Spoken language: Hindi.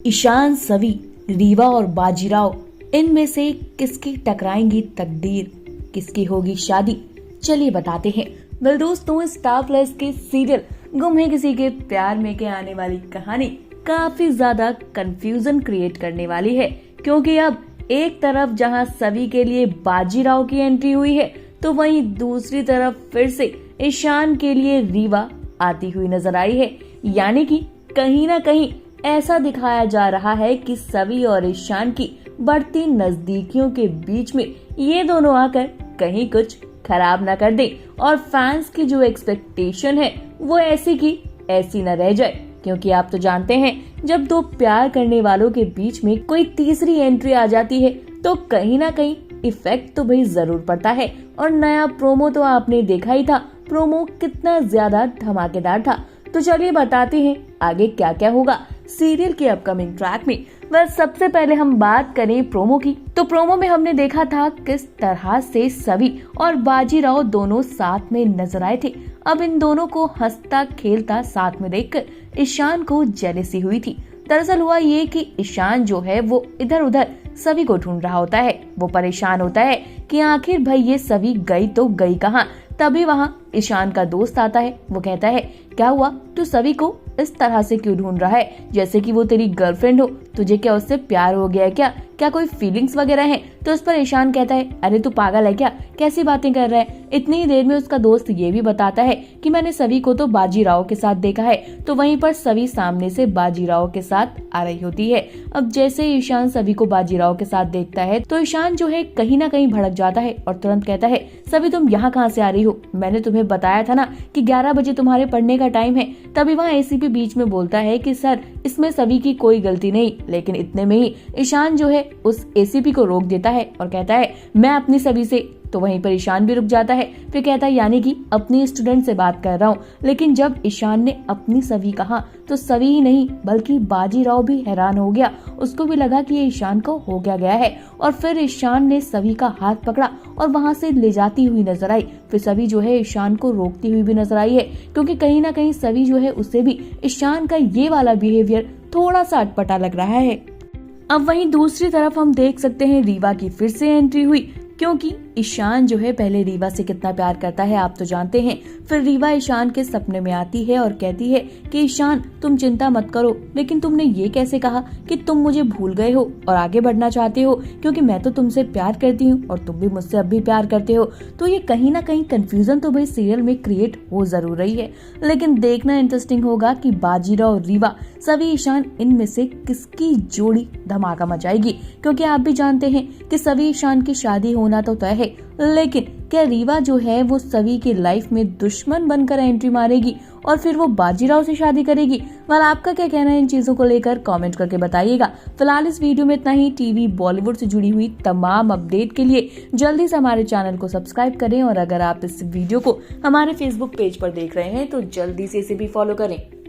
ईशान, सवी, रीवा और बाजीराव, इनमें से किसकी टकराएंगी तकदीर, किसकी होगी शादी, चलिए बताते हैं। वेल दोस्तों, स्टार प्लस के सीरियल गुम है किसी के प्यार में के आने वाली कहानी काफी ज्यादा कंफ्यूजन क्रिएट करने वाली है, क्योंकि अब एक तरफ जहां सवी के लिए बाजीराव की एंट्री हुई है, तो वहीं दूसरी तरफ फिर से ईशान के लिए रीवा आती हुई नजर आई है। यानी कि कहीं ना कहीं ऐसा दिखाया जा रहा है कि सवी और ईशान की बढ़ती नजदीकियों के बीच में ये दोनों आकर कहीं कुछ खराब ना कर दें और फैंस की जो एक्सपेक्टेशन है वो ऐसी की ऐसी न रह जाए। क्योंकि आप तो जानते हैं, जब दो प्यार करने वालों के बीच में कोई तीसरी एंट्री आ जाती है तो कहीं ना कहीं इफेक्ट तो भाई जरूर पड़ता है। और नया प्रोमो तो आपने देखा ही था, प्रोमो कितना ज्यादा धमाकेदार था। तो चलिए बताते हैं आगे क्या क्या होगा सीरियल के अपकमिंग ट्रैक में। बस सबसे पहले हम बात करें प्रोमो की, तो प्रोमो में हमने देखा था किस तरह से सवी और बाजीराव दोनों साथ में नजर आए थे। अब इन दोनों को हंसता खेलता साथ में देखकर ईशान को जेलसी हुई थी। दरअसल हुआ ये कि ईशान जो है वो इधर उधर सवी को ढूंढ रहा होता है। वो परेशान होता है कि आखिर भाई ये सवी गई तो गई कहाँ। तभी वहाँ ईशान का दोस्त आता है। वो कहता है, क्या हुआ, तू सवी को इस तरह से क्यों ढूंढ रहा है, जैसे कि वो तेरी गर्लफ्रेंड हो, तुझे क्या उससे प्यार हो गया है क्या कोई फीलिंग्स वगैरह हैं? तो इस पर ईशान कहता है, अरे तू पागल है क्या, कैसी बातें कर रहा है। इतनी ही देर में उसका दोस्त ये भी बताता है कि मैंने सवी को तो बाजीराव के साथ देखा है। तो वहीं पर सवी सामने से बाजीराव के साथ आ रही होती है। अब जैसे ईशान सवी को बाजीराव के साथ देखता है तो ईशान जो है कहीं ना कहीं भड़क जाता है और तुरंत कहता है, सवी तुम यहाँ कहाँ से आ रही हो, मैंने तुम्हें बताया था ना कि 11 बजे तुम्हारे पढ़ने का टाइम है। तभी वहाँ एसीपी बीच में बोलता है कि सर इसमें सवी की कोई गलती नहीं। लेकिन इतने में ही ईशान जो है उस एसीपी को रोक देता है और कहता है, मैं अपनी सभी से। तो वहीं पर ईशान भी रुक जाता है। फिर कहता है, यानी कि अपनी स्टूडेंट से बात कर रहा हूँ। लेकिन जब ईशान ने अपनी सभी कहा तो सभी ही नहीं बल्कि बाजीराव भी हैरान हो गया। उसको भी लगा कि ये ईशान को हो गया है। और फिर ईशान ने सभी का हाथ पकड़ा और वहां से ले जाती हुई नजर आई। फिर सभी जो है ईशान को रोकती हुई भी नजर आई है, क्योंकि कहीं ना कहीं सभी जो है उससे भी ईशान का ये वाला बिहेवियर थोड़ा सा अटपटा लग रहा है। अब वहीं दूसरी तरफ हम देख सकते हैं रीवा की फिर से एंट्री हुई, क्योंकि ईशान जो है पहले रीवा से कितना प्यार करता है आप तो जानते हैं। फिर रीवा ईशान के सपने में आती है और कहती है कि ईशान तुम चिंता मत करो, लेकिन तुमने ये कैसे कहा कि तुम मुझे भूल गए हो और आगे बढ़ना चाहते हो, क्योंकि मैं तो तुमसे प्यार करती हूँ और तुम भी मुझसे अब भी प्यार करते हो। तो ये कहीं ना कहीं कंफ्यूजन तो भाई सीरियल में क्रिएट हो जरूर रही है। लेकिन देखना इंटरेस्टिंग होगा कि बाजीराव और रीवा, सभी, ईशान, इनमें से किसकी जोड़ी धमाका मचाएगी। क्योंकि आप भी जानते हैं कि सभी ईशान की शादी होना तो तय है, लेकिन क्या रीवा जो है वो सभी की लाइफ में दुश्मन बनकर एंट्री मारेगी और फिर वो बाजीराव से शादी करेगी? वाल आपका क्या कहना है इन चीजों को लेकर, कमेंट करके बताइएगा। फिलहाल इस वीडियो में इतना ही। टीवी बॉलीवुड से जुड़ी हुई तमाम अपडेट के लिए जल्दी से हमारे चैनल को सब्सक्राइब करें और अगर आप इस वीडियो को हमारे फेसबुक पेज पर देख रहे हैं तो जल्दी से इसे भी फॉलो करें।